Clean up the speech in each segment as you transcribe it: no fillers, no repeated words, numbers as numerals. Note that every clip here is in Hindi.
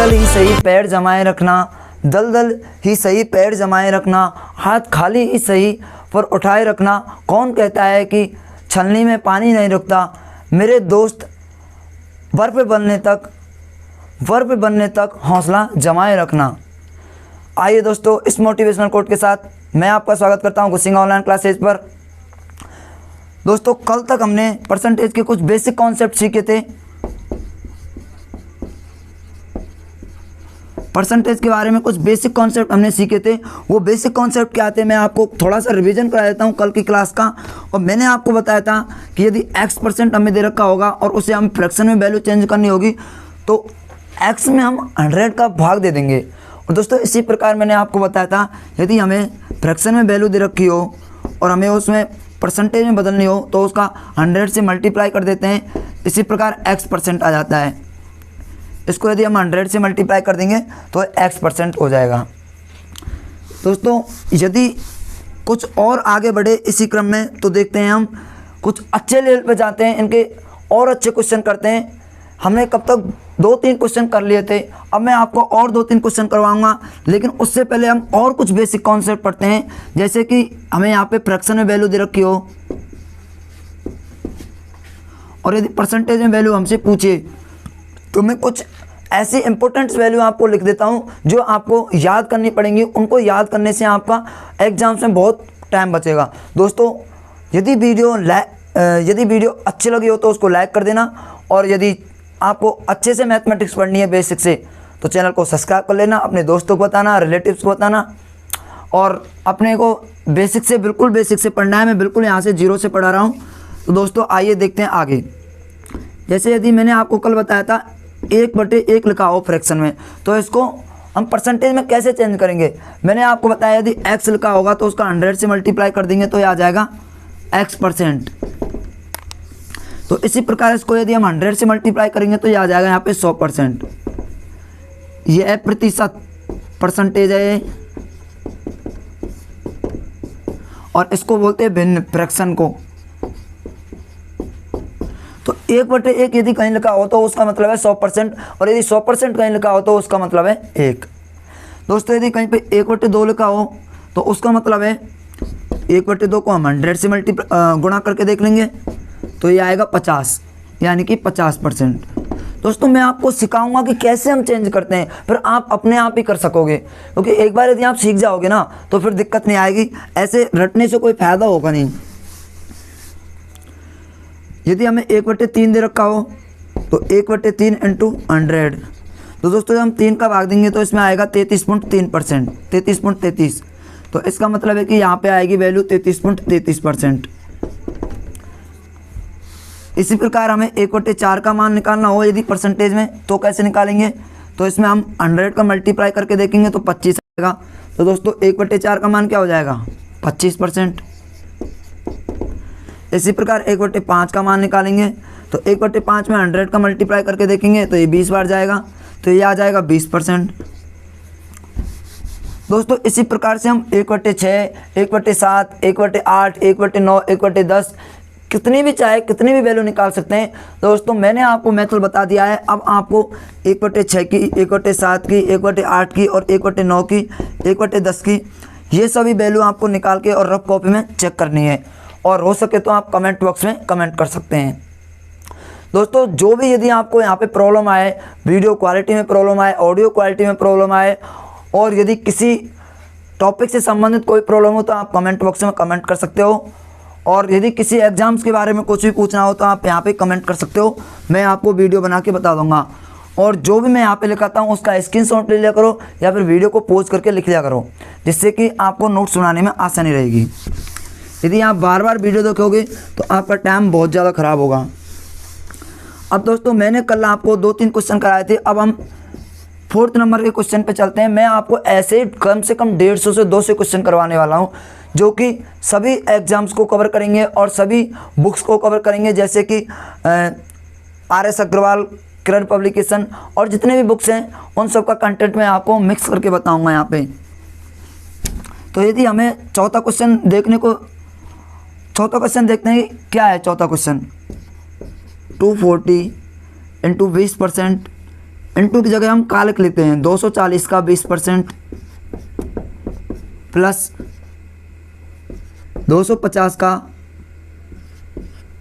दल ही सही पैर जमाए रखना, दल ही सही पैर जमाए रखना, हाथ खाली ही सही पर उठाए रखना। कौन कहता है कि छलनी में पानी नहीं रुकता, मेरे दोस्त बर्फ बनने तक हौसला जमाए रखना। आइए दोस्तों, इस मोटिवेशनल कोट के साथ मैं आपका स्वागत करता हूं गुसिंगा ऑनलाइन क्लासेज पर। दोस्तों, कल तक हमने परसेंटेज के कुछ बेसिक कॉन्सेप्ट सीखे थे। परसेंटेज के बारे में कुछ बेसिक कॉन्सेप्ट हमने सीखे थे। वो बेसिक कॉन्सेप्ट क्या थे, मैं आपको थोड़ा सा रिवीजन करा देता हूँ कल की क्लास का। और मैंने आपको बताया था कि यदि x% हमें दे रखा होगा और उसे हम फ्रैक्शन में वैल्यू चेंज करनी होगी तो x में हम 100 का भाग दे देंगे। और दोस्तों, इसी प्रकार मैंने आपको बताया था यदि हमें फ्रैक्शन में वैल्यू दे रखी हो और हमें उसमें परसेंटेज में बदलनी हो तो उसका 100 से मल्टीप्लाई कर देते हैं। इसी प्रकार x% आ जाता है। इसको यदि हम 100 से मल्टीप्लाई कर देंगे तो x% हो जाएगा। दोस्तों, यदि कुछ और आगे बढ़े इसी क्रम में तो देखते हैं हम कुछ अच्छे लेवल पे जाते हैं, इनके और अच्छे क्वेश्चन करते हैं। हमने कब तक 2-3 क्वेश्चन कर लिए थे, अब मैं आपको और 2-3 क्वेश्चन करवाऊंगा। लेकिन उससे पहले हम और कुछ बेसिक कॉन्सेप्ट पढ़ते हैं। जैसे कि हमें यहाँ पे फ्रैक्शन में वैल्यू दे रखी हो और यदि परसेंटेज में वैल्यू हमसे पूछे तो मैं कुछ ऐसी इंपॉर्टेंट वैल्यू आपको लिख देता हूँ जो आपको याद करनी पड़ेंगी। उनको याद करने से आपका एग्जाम्स में बहुत टाइम बचेगा। दोस्तों, यदि वीडियो अच्छी लगी हो तो उसको लाइक कर देना, और यदि आपको अच्छे से मैथमेटिक्स पढ़नी है बेसिक से तो चैनल को सब्सक्राइब कर लेना, अपने दोस्तों को बताना, रिलेटिव्स को बताना। और अपने को बेसिक से बिल्कुल बेसिक से पढ़ना है, मैं बिल्कुल यहाँ से 0 से पढ़ा रहा हूँ। तो दोस्तों, आइए देखते हैं आगे। जैसे यदि मैंने आपको कल बताया था 1/1 लिखा हो फ्रैक्शन में, तो इसको हम परसेंटेज में कैसे चेंज करेंगे। मैंने आपको बताया यदि x लिखा होगा तो उसका 100 से मल्टीप्लाई कर देंगे तो ये आ जाएगा x%। तो इसी प्रकार इसको यदि हम 100 से मल्टीप्लाई करेंगे तो ये आ जाएगा यहाँ पे 100%। ये है प्रतिशत, परसेंटेज है ये, और इसको बोलते हैं भिन्न, फ्रैक्शन को। तो 1/1 यदि कहीं लिखा हो तो उसका मतलब है 100%, और यदि 100% कहीं लिखा हो तो उसका मतलब है 1। दोस्तों, यदि कहीं पे 1/2 लिखा हो तो उसका मतलब है 1/2 को हम 100 से गुणा करके देख लेंगे तो ये आएगा 50, यानी कि 50%। दोस्तों, मैं आपको सिखाऊंगा कि कैसे हम चेंज करते हैं, फिर आप अपने आप ही कर सकोगे। क्योंकि एक बार यदि आप सीख जाओगे ना तो फिर दिक्कत नहीं आएगी, ऐसे रटने से कोई फ़ायदा होगा नहीं। यदि हमें 1/3 दे रखा हो तो 1/3 × 100, तो दोस्तों हम 3 का भाग देंगे तो इसमें आएगा 33.3%, 33.33। तो इसका मतलब है कि यहाँ पे आएगी वैल्यू 33.33%। इसी प्रकार हमें 1/4 का मान निकालना हो यदि परसेंटेज में तो कैसे निकालेंगे, तो इसमें हम 100 का मल्टीप्लाई करके देखेंगे तो 25 आएगा। तो दोस्तों, 1/4 का मान क्या हो जाएगा, 25%। इसी प्रकार 1/5 का मान निकालेंगे तो 1/5 में 100 का मल्टीप्लाई करके देखेंगे तो ये 20 बार जाएगा, तो ये आ जाएगा 20%। दोस्तों, इसी प्रकार से हम 1/6, 1/7, 1/8, 1/9, 1/10 कितनी भी वैल्यू निकाल सकते हैं। दोस्तों, मैंने आपको मेथड बता दिया है। अब आपको 1/6 की, 1/7 की, 1/8 की और 1/9 की, 1/10 की, ये सभी वैल्यू आपको निकाल के और रफ कॉपी में चेक करनी है। और हो सके तो आप कमेंट बॉक्स में कमेंट कर सकते हैं। दोस्तों, जो भी यदि आपको यहाँ पे प्रॉब्लम आए, वीडियो क्वालिटी में प्रॉब्लम आए, ऑडियो क्वालिटी में प्रॉब्लम आए, और यदि किसी टॉपिक से संबंधित कोई प्रॉब्लम हो तो आप कमेंट बॉक्स में कमेंट कर सकते हो। और यदि किसी एग्जाम्स के बारे में कुछ भी पूछना हो तो आप यहाँ पे कमेंट कर सकते हो, मैं आपको वीडियो बना के बता दूंगा। और जो भी मैं यहाँ पे लिखाता हूँ उसका स्क्रीनशॉट ले लिया करो या फिर वीडियो को पॉज करके लिख लिया करो, जिससे कि आपको नोट सुनाने में आसानी रहेगी। यदि आप बार बार वीडियो देखोगे तो आपका टाइम बहुत ज़्यादा ख़राब होगा। अब दोस्तों, मैंने कल आपको 2-3 क्वेश्चन कराए थे, अब हम 4th नंबर के क्वेश्चन पे चलते हैं। मैं आपको ऐसे कम से कम 150 से 200 क्वेश्चन करवाने वाला हूँ जो कि सभी एग्जाम्स को कवर करेंगे और सभी बुक्स को कवर करेंगे, जैसे कि RS अग्रवाल, किरण पब्लिकेशन और जितने भी बुक्स हैं उन सब का कंटेंट मैं आपको मिक्स करके बताऊंगा यहाँ पे। तो यदि हमें चौथा क्वेश्चन देखते हैं क्या है चौथा क्वेश्चन। 240 × 20% इनटू की जगह हम का लिख लेते हैं 240 का 20% प्लस 250 का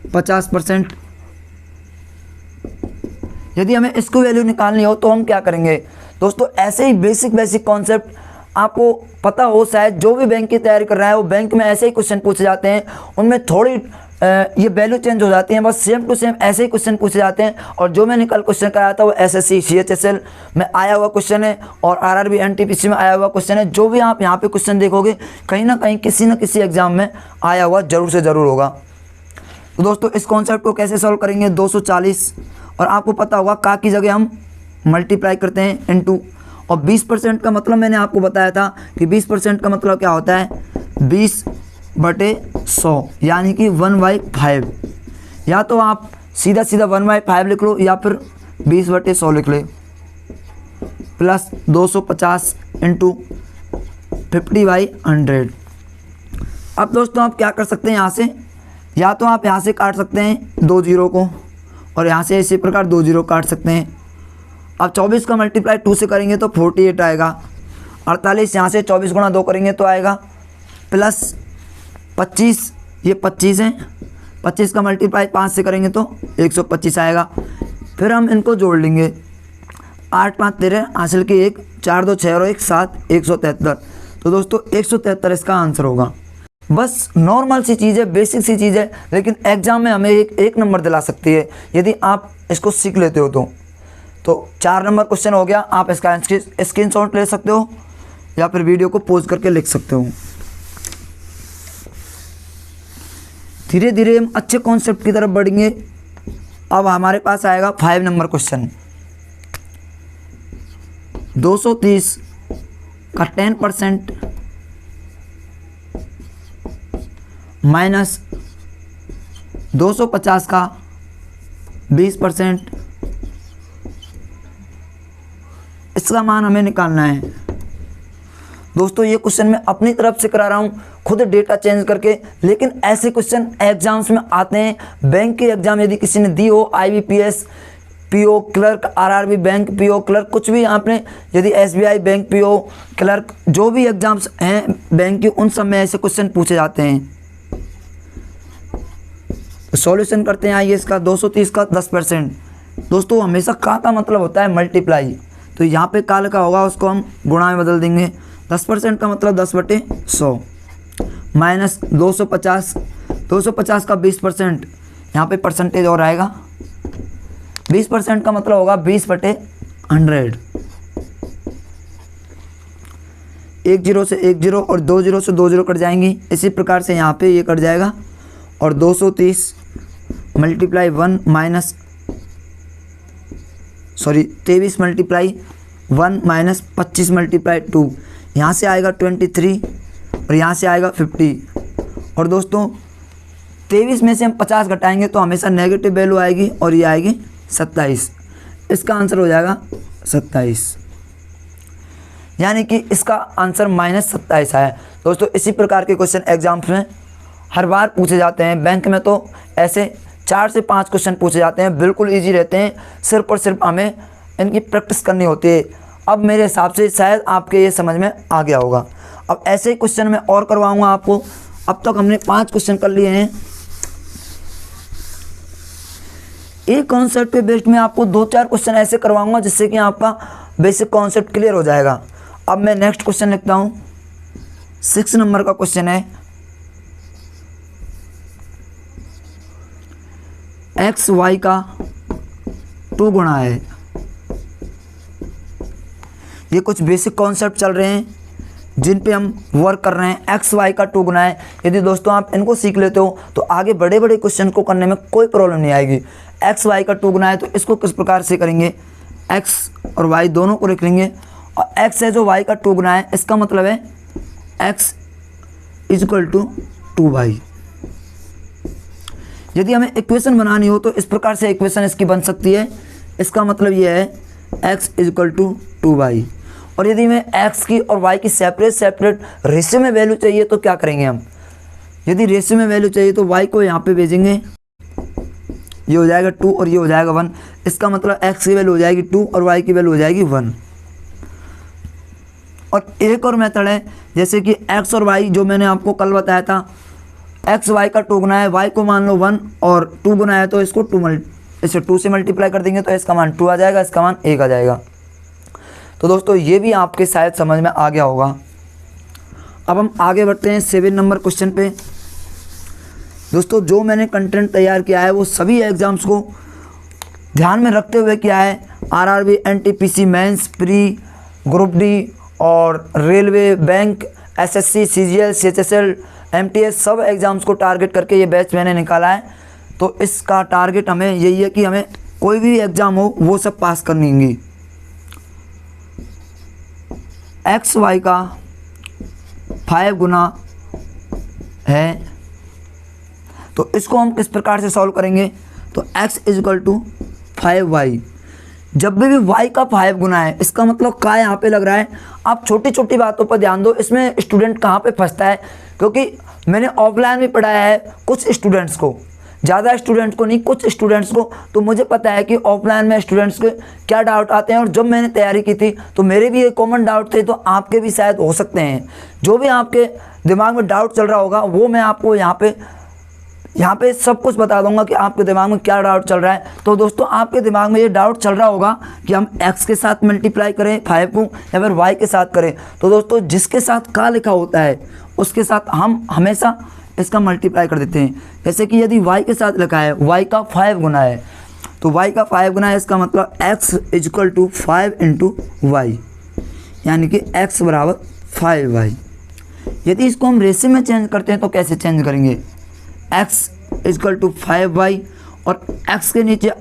50%। यदि हमें इसको वैल्यू निकालनी हो तो हम क्या करेंगे दोस्तों, ऐसे ही बेसिक कॉन्सेप्ट आपको पता हो, शायद जो भी बैंक की तैयारी कर रहा है वो बैंक में ऐसे ही क्वेश्चन पूछे जाते हैं, उनमें थोड़ी ये वैल्यू चेंज हो जाती है, बस सेम टू सेम ऐसे ही क्वेश्चन पूछे जाते हैं। और जो मैंने कल क्वेश्चन कराया था वो एसएससी CHSL में आया हुआ क्वेश्चन है और RRB NTPC में आया हुआ क्वेश्चन है। जो भी आप यहाँ पे क्वेश्चन देखोगे कहीं ना कहीं किसी न किसी एग्जाम में आया हुआ जरूर से ज़रूर होगा। तो दोस्तों इस कॉन्सेप्ट को कैसे सॉल्व करेंगे, 240 और आपको पता होगा का की जगह हम मल्टीप्लाई करते हैं इनटू, और 20% का मतलब मैंने आपको बताया था कि 20% का मतलब क्या होता है, 20/100 यानी कि 1/5। या तो आप सीधा 1/5 लिख लो या फिर 20/100 लिख ले, प्लस 250 इंटू 50/100। अब दोस्तों आप क्या कर सकते हैं, यहाँ से या तो आप यहाँ से काट सकते हैं 2 जीरो को, और यहाँ से इसी प्रकार 2 जीरो काट सकते हैं। अब 24 का मल्टीप्लाई 2 से करेंगे तो 48 आएगा। 48 यहाँ से 24 गुणा 2 करेंगे तो आएगा, प्लस 25, ये 25 है, 25 का मल्टीप्लाई 5 से करेंगे तो 125 आएगा। फिर हम इनको जोड़ लेंगे, 8 5 13 हासिल की 1, 4 2 6 और 1 7, 173। तो दोस्तों 173 इसका आंसर होगा। बस नॉर्मल सी चीज़ है, बेसिक सी चीज़ है, लेकिन एग्जाम में हमें एक नंबर दिला सकती है यदि आप इसको सीख लेते हो तो 4 नंबर क्वेश्चन हो गया। आप इसका स्क्रीनशॉट ले सकते हो या फिर वीडियो को पॉज करके लिख सकते हो। धीरे धीरे हम अच्छे कॉन्सेप्ट की तरफ बढ़ेंगे। अब हमारे पास आएगा 5 नंबर क्वेश्चन। 230 का 10% माइनस 250 का 20%, इसका मान हमें निकालना है। दोस्तों ये क्वेश्चन मैं अपनी तरफ से करा रहा हूँ, खुद डेटा चेंज करके, लेकिन ऐसे क्वेश्चन एग्जाम्स में आते हैं। बैंक के एग्जाम यदि किसी ने दी हो, IBPS PO clerk, RRB bank PO clerk, कुछ भी आपने यदि SBI बैंक PO क्लर्क, जो भी एग्जाम्स हैं बैंक की, उन सब में ऐसे क्वेश्चन पूछे जाते हैं। सॉल्यूशन करते हैं, आइए इसका 230 का 10%। दोस्तों हमेशा का मतलब होता है मल्टीप्लाई, तो यहाँ पे काल का होगा उसको हम गुणा में बदल देंगे। 10% का मतलब 10/100 माइनस 250 का 20%, यहाँ पे परसेंटेज और आएगा। 20% का मतलब होगा 20/100। 1 जीरो से 1 जीरो और 2 जीरो से 2 जीरो कट जाएंगी। इसी प्रकार से यहाँ पे ये कट जाएगा और 230 multiply 1 minus 23 multiply 1 minus 25 multiply 2, यहाँ से आएगा 23 और यहाँ से आएगा 50। और दोस्तों 23 में से हम 50 घटाएंगे तो हमेशा नेगेटिव वैल्यू आएगी और ये आएगी 27। इसका आंसर हो जाएगा 27, यानी कि इसका आंसर -27 है। दोस्तों इसी प्रकार के क्वेश्चन एग्जाम्स में हर बार पूछे जाते हैं। बैंक में तो ऐसे 4 से 5 क्वेश्चन पूछे जाते हैं, बिल्कुल इजी रहते हैं, सिर्फ और सिर्फ हमें इनकी प्रैक्टिस करनी होती है। अब मेरे हिसाब से शायद आपके ये समझ में आ गया होगा। अब ऐसे ही क्वेश्चन मैं और करवाऊंगा आपको। अब तक हमने 5 क्वेश्चन कर लिए हैं। एक कॉन्सेप्ट पे बेस्ड में आपको 2-4 क्वेश्चन ऐसे करवाऊंगा जिससे कि आपका बेसिक कॉन्सेप्ट क्लियर हो जाएगा। अब मैं नेक्स्ट क्वेश्चन लिखता हूँ। 6 नंबर का क्वेश्चन है, एक्स वाई का 2 गुणा है। ये कुछ बेसिक कॉन्सेप्ट चल रहे हैं जिन पे हम वर्क कर रहे हैं। एक्स वाई का 2 गुना है। यदि दोस्तों आप इनको सीख लेते हो तो आगे बड़े बड़े क्वेश्चन को करने में कोई प्रॉब्लम नहीं आएगी। एक्स वाई का 2 गुना है तो इसको किस प्रकार से करेंगे, एक्स और वाई दोनों को लिख लेंगे, और एक्स है जो वाई का 2 गुना है, इसका मतलब है एक्स इक्वल टू 2y। यदि हमें इक्वेशन बनानी हो तो इस प्रकार से इक्वेशन इसकी बन सकती है। इसका मतलब ये है x इक्वल टू 2y। और यदि हमें x की और y की सेपरेट रेशियो में वैल्यू चाहिए तो क्या करेंगे हम, यदि रेशियो में वैल्यू चाहिए तो y को यहाँ पे भेजेंगे, ये हो जाएगा 2 और ये हो जाएगा 1। इसका मतलब x की वैल्यू हो जाएगी 2 और y की वैल्यू हो जाएगी 1। और एक और मेथड है, जैसे कि x और y जो मैंने आपको कल बताया था, x y का 2 गुना है, y को मान लो 1 और 2 गुना है तो इसको इसे 2 से मल्टीप्लाई कर देंगे तो इसका मान 2 आ जाएगा, इसका मान 1 आ जाएगा। तो दोस्तों ये भी आपके शायद समझ में आ गया होगा। अब हम आगे बढ़ते हैं 7 नंबर क्वेश्चन पे। दोस्तों जो मैंने कंटेंट तैयार किया है वो सभी एग्ज़ाम्स को ध्यान में रखते हुए किया है। RRB, NTPC mains, pre, group D और railway, bank, SSC, CGL, CHSL, MTS सब एग्ज़ाम्स को टारगेट करके ये बैच मैंने निकाला है। तो इसका टारगेट हमें यही है कि हमें कोई भी एग्ज़ाम हो वो सब पास करनी होंगी। एक्स वाई का 5 गुना है, तो इसको हम किस प्रकार से सॉल्व करेंगे? तो x इजकल टू 5y। जब भी y का 5 गुना है, इसका मतलब क्या यहाँ पे लग रहा है? आप छोटी छोटी बातों पर ध्यान दो, इसमें स्टूडेंट कहाँ पे फंसता है, क्योंकि मैंने ऑफलाइन भी पढ़ाया है कुछ स्टूडेंट्स को, ज़्यादा स्टूडेंट्स को नहीं, कुछ स्टूडेंट्स को। तो मुझे पता है कि ऑफलाइन में स्टूडेंट्स के क्या डाउट आते हैं, और जब मैंने तैयारी की थी तो मेरे भी ये कॉमन डाउट थे, तो आपके भी शायद हो सकते हैं। जो भी आपके दिमाग में डाउट चल रहा होगा वो मैं आपको यहाँ पे सब कुछ बता दूंगा कि आपके दिमाग में क्या डाउट चल रहा है। तो दोस्तों आपके दिमाग में ये डाउट चल रहा होगा कि हम x के साथ मल्टीप्लाई करें 5 को या फिर y के साथ करें। तो दोस्तों जिसके साथ का लिखा होता है उसके साथ हम हमेशा इसका मल्टीप्लाई कर देते हैं। जैसे कि यदि y के साथ लिखा है, y का 5 गुना है, तो y का 5 गुना है, इसका मतलब x equal to 5 into y, यानी कि x बराबर 5y। यदि इसको हम रेशियो में चेंज करते हैं तो कैसे चेंज करेंगे? x इजकल टू 5y और x के नीचे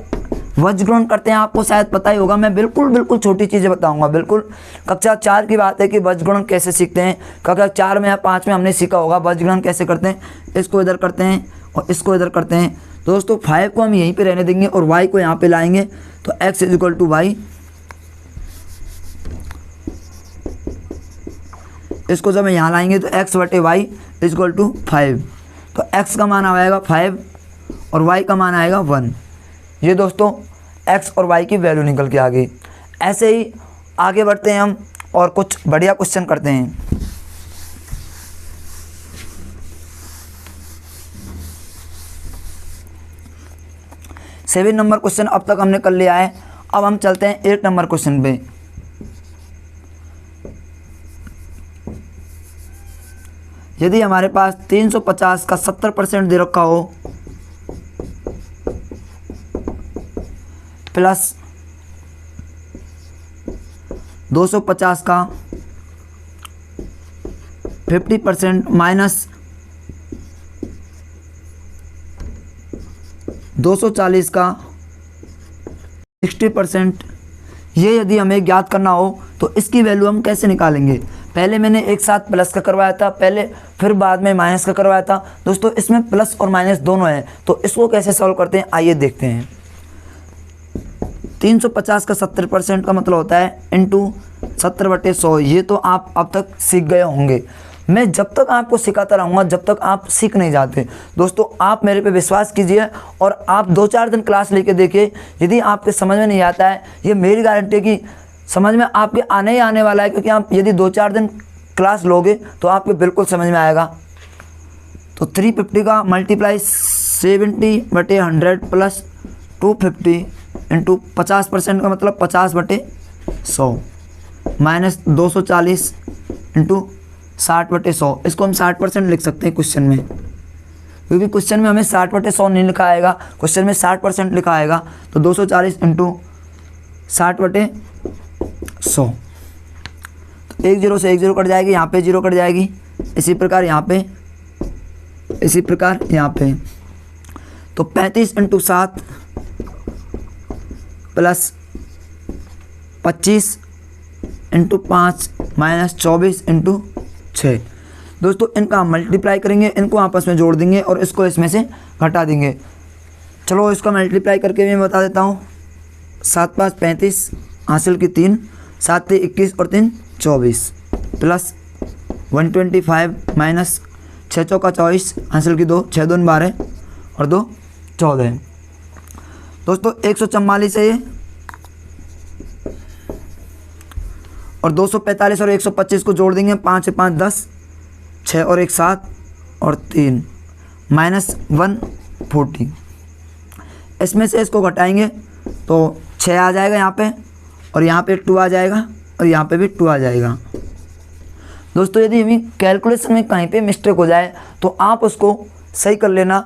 वज्रग्रहण करते हैं। आपको शायद पता ही होगा, मैं बिल्कुल छोटी चीज़ें बताऊंगा। बिल्कुल कक्षा 4 की बात है कि वज्रग्रहण कैसे सीखते हैं। कक्षा 4 में या 5 में हमने सीखा होगा वज्रग्रहण कैसे करते हैं। इसको इधर करते हैं और इसको इधर करते हैं। तो दोस्तों 5 को हम यहीं पे रहने देंगे और y को यहाँ पे लाएंगे, तो x इजकल टू वाई। इसको जब यहाँ लाएंगे तो x बटे वाई इजकल टू 5। तो x का मान आएगा 5 और y का मान आएगा 1। ये दोस्तों x और y की वैल्यू निकल के आ गई। ऐसे ही आगे बढ़ते हैं हम और कुछ बढ़िया क्वेश्चन करते हैं। सेवन नंबर क्वेश्चन अब तक हमने कर लिया है। अब हम चलते हैं 8 नंबर क्वेश्चन पे। यदि हमारे पास 350 का 70% दे रखा हो प्लस 250 का 50% माइनस 240 का 60%, ये यदि हमें ज्ञात करना हो तो इसकी वैल्यू हम कैसे निकालेंगे? पहले मैंने एक साथ प्लस का करवाया था, फिर बाद में माइनस का करवाया था। दोस्तों इसमें प्लस और माइनस दोनों हैं, तो इसको कैसे सॉल्व करते हैं आइए देखते हैं। 350 का 70% का मतलब होता है इंटू 70/100। ये तो आप अब तक सीख गए होंगे। मैं जब तक आपको सिखाता रहूँगा जब तक आप सीख नहीं जाते। दोस्तों आप मेरे पे विश्वास कीजिए और आप 2-4 दिन क्लास लेके देखिए। यदि आपके समझ में नहीं आता है, ये मेरी गारंटी है कि समझ में आपके आने ही आने वाला है, क्योंकि आप यदि 2-4 दिन क्लास लोगे तो आपके बिल्कुल समझ में आएगा। तो 350 का मल्टीप्लाई 70/100 प्लस 250 इंटू 50% का मतलब 50/100 माइनस 240 इंटू 60/100। इसको हम 60% लिख सकते हैं क्वेश्चन में, क्योंकि क्वेश्चन में हमें 60/100 नहीं लिखा आएगा, क्वेश्चन में 60% लिखा आएगा। तो 240 इंटू 60/100। तो 1 0 से 1 0 कट जाएगी, यहाँ पे 0 कट जाएगी, इसी प्रकार यहाँ पे, इसी प्रकार यहाँ पे। तो 35 into 7 plus 25 into 5 minus 24 into 6। दोस्तों इनका हम मल्टीप्लाई करेंगे, इनको आपस में जोड़ देंगे और इसको इसमें से घटा देंगे। चलो इसका मल्टीप्लाई करके मैं बता देता हूँ। 7 5 35 हासिल की 3, 7 3 21 और 3 24 प्लस 125 माइनस 6 4 24 हासिल की 2, 6 2 12 और 2 14। दोस्तों 144 है ये, और 245 और 125 को जोड़ देंगे, 5 से 5 10, 6 और 1 7 और 3 -140। इसमें से इसको घटाएंगे तो 6 आ जाएगा यहाँ पे, और यहाँ पे 2 आ जाएगा, और यहाँ पे भी 2 आ जाएगा। दोस्तों यदि हमें कैलकुलेशन में कहीं पे मिस्टेक हो जाए तो आप उसको सही कर लेना,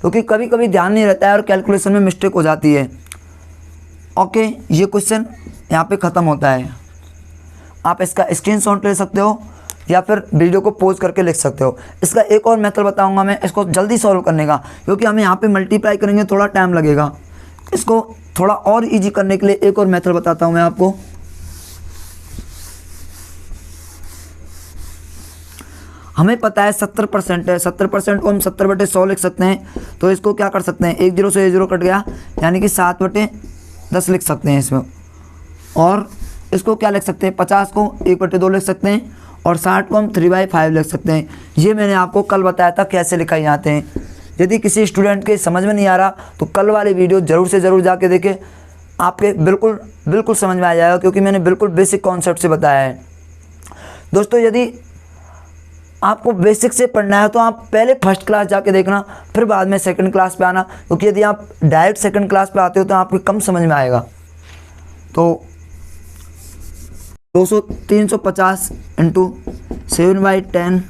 क्योंकि कभी कभी ध्यान नहीं रहता है और कैलकुलेशन में मिस्टेक हो जाती है। ओके, ये क्वेश्चन यहाँ पे ख़त्म होता है। आप इसका स्क्रीनशॉट ले सकते हो या फिर वीडियो को पॉज करके लिख सकते हो। इसका एक और मेथड बताऊंगा मैं इसको जल्दी सॉल्व करने का, क्योंकि हमें यहाँ पे मल्टीप्लाई करेंगे थोड़ा टाइम लगेगा। इसको थोड़ा और इजी करने के लिए एक और मेथड बताता हूँ मैं आपको। हमें पता है 70% है, 70% को हम 70/100 लिख सकते हैं। तो इसको क्या कर सकते हैं, 1 0 से 1 0 कट गया, यानी कि 7/10 लिख सकते हैं इसमें। और इसको क्या लिख सकते हैं, 50 को 1/2 लिख सकते हैं, और 60 को हम 3/5 लिख सकते हैं। ये मैंने आपको कल बताया था कैसे लिखाए जाते हैं। यदि किसी स्टूडेंट के समझ में नहीं आ रहा तो कल वाले वीडियो ज़रूर से ज़रूर जाके देखें, आपके बिल्कुल समझ में आ जाएगा, क्योंकि मैंने बिल्कुल बेसिक कॉन्सेप्ट से बताया है। दोस्तों यदि आपको बेसिक से पढ़ना है तो आप पहले फर्स्ट क्लास जाके देखना, फिर बाद में सेकंड क्लास पे आना, क्योंकि यदि आप डायरेक्ट सेकंड क्लास पे आते हो तो आपको कम समझ में आएगा। तो 350 into 7/10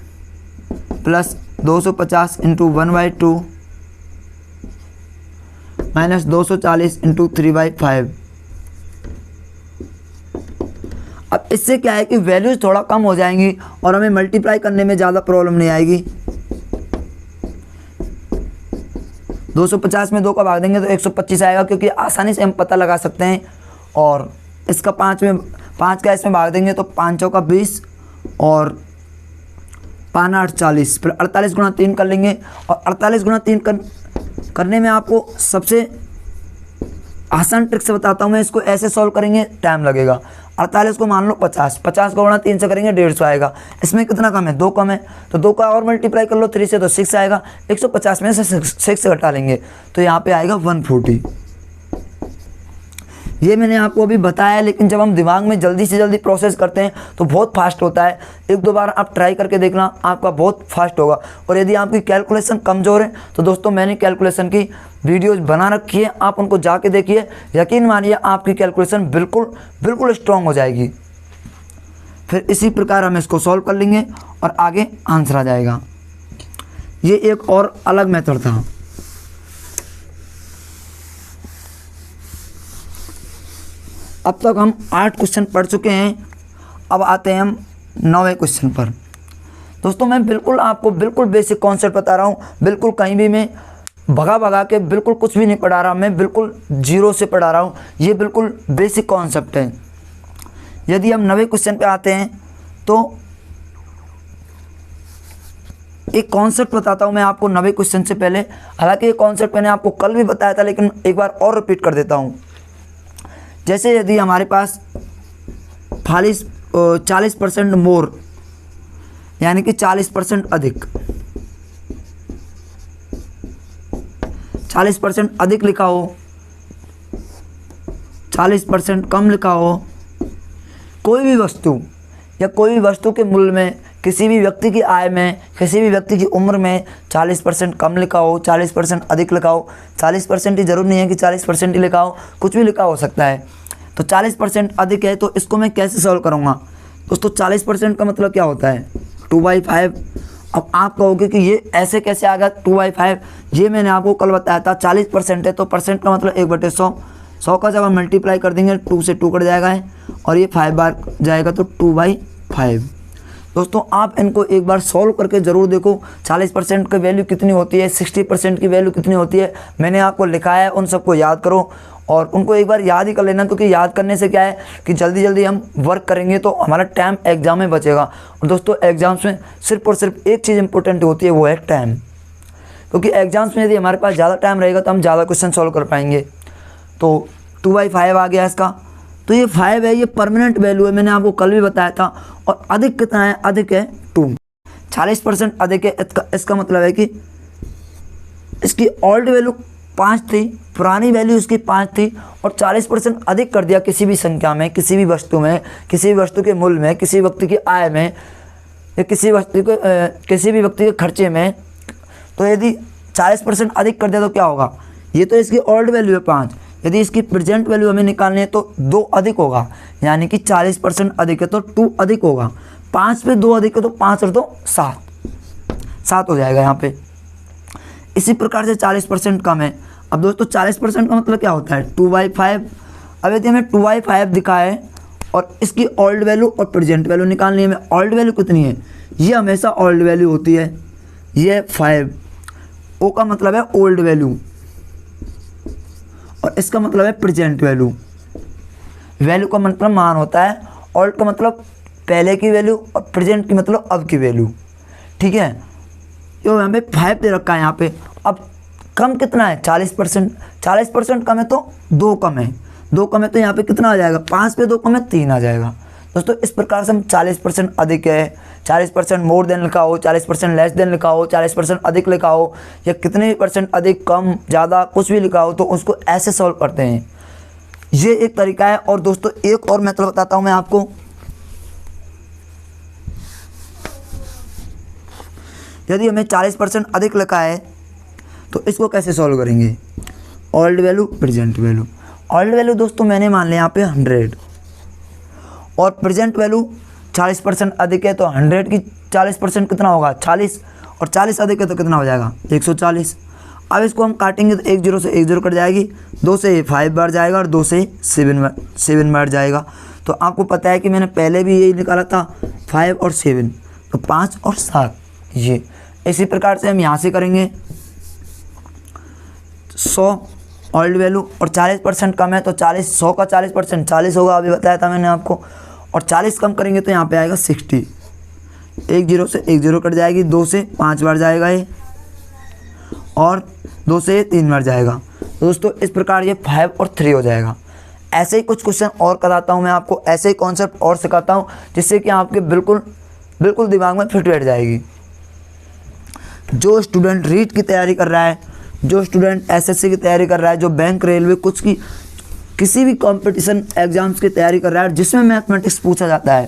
plus 250 into 1/2 minus 240 into 3/5। अब इससे क्या है कि वैल्यूज थोड़ा कम हो जाएंगी और हमें मल्टीप्लाई करने में ज़्यादा प्रॉब्लम नहीं आएगी। 250 में 2 का भाग देंगे तो 125 आएगा, क्योंकि आसानी से हम पता लगा सकते हैं। और इसका 5 का इसमें भाग देंगे तो 5 चौका 20 और 5 8 40, फिर 48 गुणा 3 कर लेंगे। और 48 गुणा 3 करने में आपको सबसे आसान ट्रिक से बताता हूँ मैं। इसको ऐसे सॉल्व करेंगे, टाइम लगेगा। 48 को मान लो 50 को गुणा 3 से करेंगे 150 आएगा। इसमें कितना कम है, 2 कम है, तो 2 का और मल्टीप्लाई कर लो 3 से तो 6 आएगा। 150 में से 6 से घटा लेंगे तो यहाँ पे आएगा 140। ये मैंने आपको अभी बताया, लेकिन जब हम दिमाग में जल्दी से जल्दी प्रोसेस करते हैं तो बहुत फास्ट होता है। 1-2 बार आप ट्राई करके देखना, आपका बहुत फास्ट होगा। और यदि आपकी कैलकुलेशन कमज़ोर है तो दोस्तों मैंने कैलकुलेशन की वीडियोस बना रखी है, आप उनको जाके देखिए। यकीन मानिए आपकी कैलकुलेशन बिल्कुल स्ट्रॉन्ग हो जाएगी। फिर इसी प्रकार हम इसको सॉल्व कर लेंगे और आगे आंसर आ जाएगा। ये एक और अलग मेथड था। अब तक हम 8 क्वेश्चन पढ़ चुके हैं, अब आते हैं हम 9वें क्वेश्चन पर। दोस्तों मैं आपको बिल्कुल बेसिक कॉन्सेप्ट बता रहा हूँ, बिल्कुल कहीं भी मैं भगा के बिल्कुल कुछ भी नहीं पढ़ा रहा, मैं बिल्कुल जीरो से पढ़ा रहा हूँ। ये बिल्कुल बेसिक कॉन्सेप्ट है। यदि हम 9वें क्वेश्चन पे आते हैं तो एक कॉन्सेप्ट बताता हूँ मैं आपको 9वें क्वेश्चन से पहले। हालांकि ये कॉन्सेप्ट मैंने आपको कल भी बताया था, लेकिन एक बार और रिपीट कर देता हूँ। जैसे यदि हमारे पास 40% मोर, यानी कि 40% अधिक, 40% अधिक लिखा हो, 40% कम लिखा हो, कोई भी वस्तु या कोई भी वस्तु के मूल्य में, किसी भी व्यक्ति की आय में, किसी भी व्यक्ति की उम्र में 40% कम लिखा हो, 40% अधिक लिखा हो। 40% ही जरूर नहीं है कि 40% ही लिखा हो, कुछ भी लिखा हो सकता है। तो 40% अधिक है तो इसको मैं कैसे सॉल्व करूँगा। दोस्तों 40% का मतलब क्या होता है, 2/5। अब आप कहोगे कि ये ऐसे कैसे आ गया 2/5, ये मैंने आपको कल बताया था। 40% है तो परसेंट का मतलब 1/100। 100 का जब हम मल्टीप्लाई कर देंगे 2 से 2 कट जाएगा है, और ये 5 बार जाएगा तो 2/5। दोस्तों आप इनको एक बार सॉल्व करके ज़रूर देखो। 40% की वैल्यू कितनी होती है, 60% की वैल्यू कितनी होती है, मैंने आपको लिखा है। उन सबको याद करो और उनको एक बार याद ही कर लेना, क्योंकि याद करने से क्या है कि जल्दी हम वर्क करेंगे तो हमारा टाइम एग्जाम में बचेगा। और दोस्तों एग्जाम्स में सिर्फ और सिर्फ एक चीज़ इंपॉर्टेंट होती है, वो है टाइम। क्योंकि एग्जाम्स में यदि हमारे पास ज़्यादा टाइम रहेगा तो हम ज़्यादा क्वेश्चन सॉल्व कर पाएंगे। तो 2/5 आ गया इसका। तो ये 5 है, ये परमानेंट वैल्यू है, मैंने आपको कल भी बताया था। और अधिक कितना है, अधिक है 2। 40% अधिक है, इसका मतलब है कि इसकी ओल्ड वैल्यू 5 थी, पुरानी वैल्यू उसकी 5 थी और 40% अधिक कर दिया किसी भी संख्या में, किसी भी वस्तु में, किसी भी वस्तु के मूल्य में, किसी व्यक्ति की आय में या किसी भी व्यक्ति के खर्चे में, तो यदि 40% अधिक कर दिया तो क्या होगा? ये तो इसकी ओल्ड वैल्यू है 5, यदि इसकी प्रेजेंट वैल्यू हमें निकालनी है तो 2 अधिक होगा, यानी कि 40% अधिक है तो 2 अधिक होगा। 5 पे 2 अधिक है तो 5 और 2 7 हो जाएगा यहाँ पे। इसी प्रकार से 40% कम है। अब दोस्तों 40% का मतलब क्या होता है? 2/5। अब यदि हमें 2/5 दिखा है और इसकी ओल्ड वैल्यू और प्रेजेंट वैल्यू निकालनी है, हमें ओल्ड वैल्यू कितनी है? ये हमेशा ओल्ड वैल्यू होती है, ये 5। ओ का मतलब है ओल्ड वैल्यू और इसका मतलब है प्रेजेंट वैल्यू। वैल्यू का मतलब मान होता है, ओल्ड का मतलब पहले की वैल्यू और प्रेजेंट की मतलब अब की वैल्यू। ठीक है, तो यहाँ पे 5 दे रखा है यहाँ पे। अब कम कितना है? 40%। 40% कम है तो 2 कम है, 2 कम है तो यहाँ पे कितना आ जाएगा? 5 पे 2 कम है 3 आ जाएगा। दोस्तों इस प्रकार से हम 40% अधिक है, 40% मोर देन लिखा हो, 40% लेस देन लिखा हो, 40% अधिक लिखा हो या कितने भी परसेंट अधिक, कम, ज़्यादा कुछ भी लिखा हो तो उसको ऐसे सॉल्व करते हैं। ये एक तरीका है। और दोस्तों एक और मेथड बताता हूँ मैं आपको। यदि हमें 40% अधिक लिखा है तो इसको कैसे सॉल्व करेंगे? Old value present value. Old value दोस्तों मैंने मान लिया यहाँ पे 100 और प्रेजेंट वैल्यू 40% अधिक है तो 100 की 40% कितना होगा? 40, और 40 अधिक है तो कितना हो जाएगा? 140। अब इसको हम काटेंगे तो 1 0 से 1 0 कट जाएगी, 2 से 5 बार जाएगा और 2 से 7 बार जाएगा। तो आपको पता है कि मैंने पहले भी यही निकाला था, 5 और 7, तो 5 और 7 ये। इसी प्रकार से हम यहाँ से करेंगे 100 ओल्ड वैल्यू और 40% कम है तो 40, 100 का 40% 40 होगा, अभी बताया था मैंने आपको। और 40 कम करेंगे तो यहाँ पे आएगा 60। 1 0 से 1 0 कट जाएगी, 2 से 5 बार जाएगा ये और 2 से 3 बार जाएगा। तो दोस्तों इस प्रकार ये 5 और 3 हो जाएगा। ऐसे ही कुछ क्वेश्चन और कराता हूँ मैं आपको, ऐसे ही कॉन्सेप्ट और सिखाता हूँ जिससे कि आपके बिल्कुल दिमाग में फिट बैठ जाएगी। जो स्टूडेंट रीट की तैयारी कर रहा है, जो स्टूडेंट एसएससी की तैयारी कर रहा है, जो बैंक, रेलवे, किसी भी कंपटीशन एग्जाम्स की तैयारी कर रहा है जिसमें मैथमेटिक्स पूछा जाता है,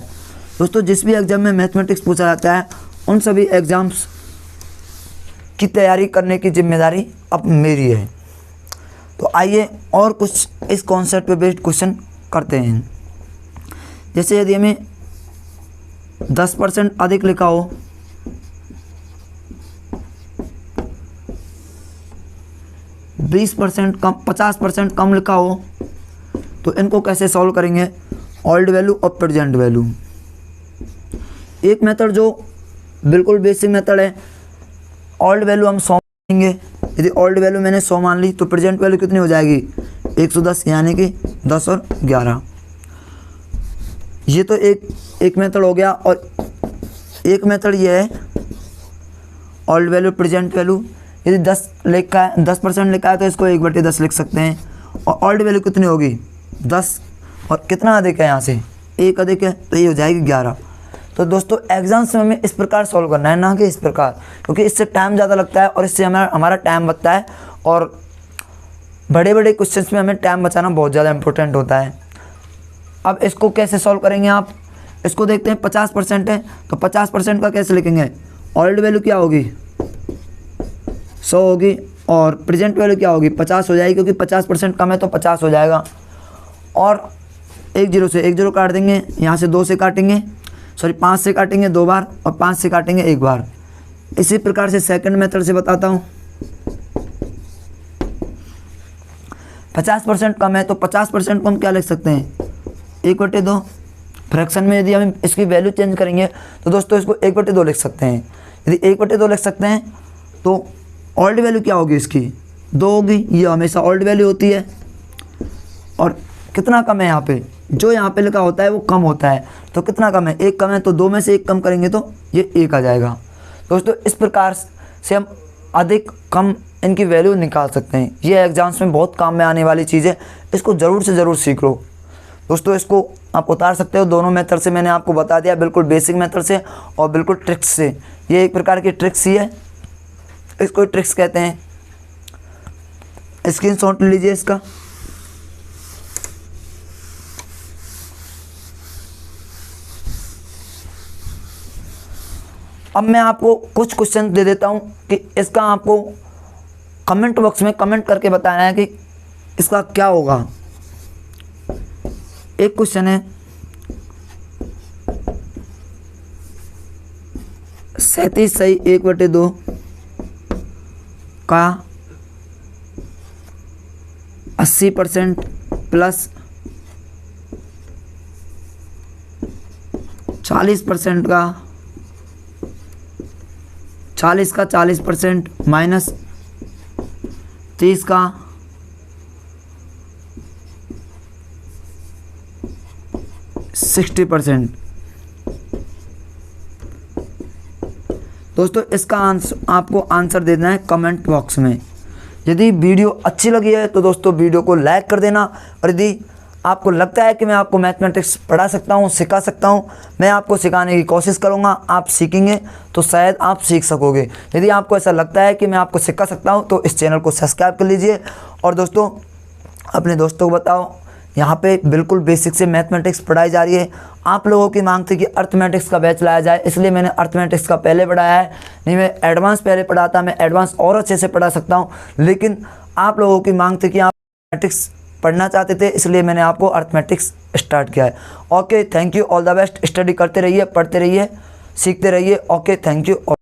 दोस्तों जिस भी एग्जाम में मैथमेटिक्स पूछा जाता है उन सभी एग्जाम्स की तैयारी करने की जिम्मेदारी अब मेरी है। तो आइए और कुछ इस कॉन्सेप्ट पे बेस्ड क्वेश्चन करते हैं। जैसे यदि हमें 10% अधिक लिखा हो, 20% कम, 50% कम लिखा हो तो इनको कैसे सॉल्व करेंगे? ओल्ड वैल्यू और प्रेजेंट वैल्यू। एक मेथड जो बिल्कुल बेसिक मेथड है, ओल्ड वैल्यू हम 100 मानेंगे। यदि ओल्ड वैल्यू मैंने 100 मान ली तो प्रेजेंट वैल्यू कितनी हो जाएगी? 110, यानी कि 10 और 11। ये तो एक मेथड हो गया। और एक मेथड ये है ओल्ड वैल्यू प्रेजेंट वैल्यू। यदि 10% लिखा है तो इसको 1/10 लिख सकते हैं। और ओल्ड वैल्यू कितनी होगी? 10, और कितना अधिक है यहाँ से? 1 अधिक है तो ये हो जाएगी 11। तो दोस्तों एग्जाम्स में हमें इस प्रकार सॉल्व करना है, ना कि इस प्रकार, क्योंकि इससे टाइम ज़्यादा लगता है और इससे हमारा टाइम बचता है। और बड़े क्वेश्चंस में हमें टाइम बचाना बहुत ज़्यादा इंपॉर्टेंट होता है। अब इसको कैसे सॉल्व करेंगे आप? इसको देखते हैं। 50% है तो 50% का कैसे लिखेंगे? ओल्ड वैल्यू क्या होगी? 100 होगी और प्रेजेंट वैल्यू क्या होगी? 50 हो जाएगी, क्योंकि 50% कम है तो 50 हो जाएगा। और 1 0 से 1 0 काट देंगे, यहाँ से 2 से काटेंगे, 5 से काटेंगे 2 बार और 5 से काटेंगे 1 बार। इसी प्रकार से सेकंड मेथड से बताता हूँ। 50% कम है तो 50% को हम क्या लिख सकते हैं? 1/2। फ्रैक्शन में यदि हम इसकी वैल्यू चेंज करेंगे तो दोस्तों इसको 1/2 लिख सकते हैं। यदि 1/2 लिख सकते हैं तो ओल्ड वैल्यू क्या होगी? इसकी 2 होगी। ये हमेशा ओल्ड वैल्यू होती है। और कितना कम है यहाँ पे? जो यहाँ पे लिखा होता है वो कम होता है। तो कितना कम है? 1 कम है तो 2 में से 1 कम करेंगे तो ये 1 आ जाएगा। दोस्तों इस प्रकार से हम अधिक कम इनकी वैल्यू निकाल सकते हैं। ये एग्जाम्स में बहुत काम में आने वाली चीज़ है, इसको ज़रूर से ज़रूर सीख लो। दोस्तों इसको आप उतार सकते हो दोनों मेथड से, मैंने आपको बता दिया, बिल्कुल बेसिक मेथड से और बिल्कुल ट्रिक्स से। ये एक प्रकार की ट्रिक्स ही है, इसको ट्रिक्स कहते हैं। स्क्रीनशॉट लीजिए इसका। अब मैं आपको कुछ क्वेश्चन दे देता हूं कि इसका आपको कमेंट बॉक्स में कमेंट करके बताना है कि इसका क्या होगा। एक क्वेश्चन है 37 सही 1/2 का 80% प्लस 40% का 40% माइनस 30 का 60%। दोस्तों इसका आंसर आपको आंसर देना है कमेंट बॉक्स में। यदि वीडियो अच्छी लगी है तो दोस्तों वीडियो को लाइक कर देना, और यदि आपको लगता है कि मैं आपको मैथमेटिक्स पढ़ा सकता हूँ, सिखा सकता हूँ, मैं आपको सिखाने की कोशिश करूँगा। आप सीखेंगे तो शायद आप सीख सकोगे। यदि आपको ऐसा लगता है कि मैं आपको सिखा सकता हूँ तो इस चैनल को सब्सक्राइब कर लीजिए। और दोस्तों अपने दोस्तों को बताओ, यहाँ पे बिल्कुल बेसिक से मैथमेटिक्स पढ़ाई जा रही है। आप लोगों की मांग थी कि अर्थमेटिक्स का बैच लाया जाए, इसलिए मैंने अर्थमेटिक्स का पहले पढ़ाया है। नहीं, मैं एडवांस पहले पढ़ाता, मैं एडवांस और अच्छे से पढ़ा सकता हूँ, लेकिन आप लोगों की मांग थी कि आप मैथमेटिक्स पढ़ना चाहते थे, इसलिए मैंने आपको अर्थमेटिक्स स्टार्ट किया है। Okay, thank you, all the best. Study करते रहिए, पढ़ते रहिए, सीखते रहिए। Okay, thank you.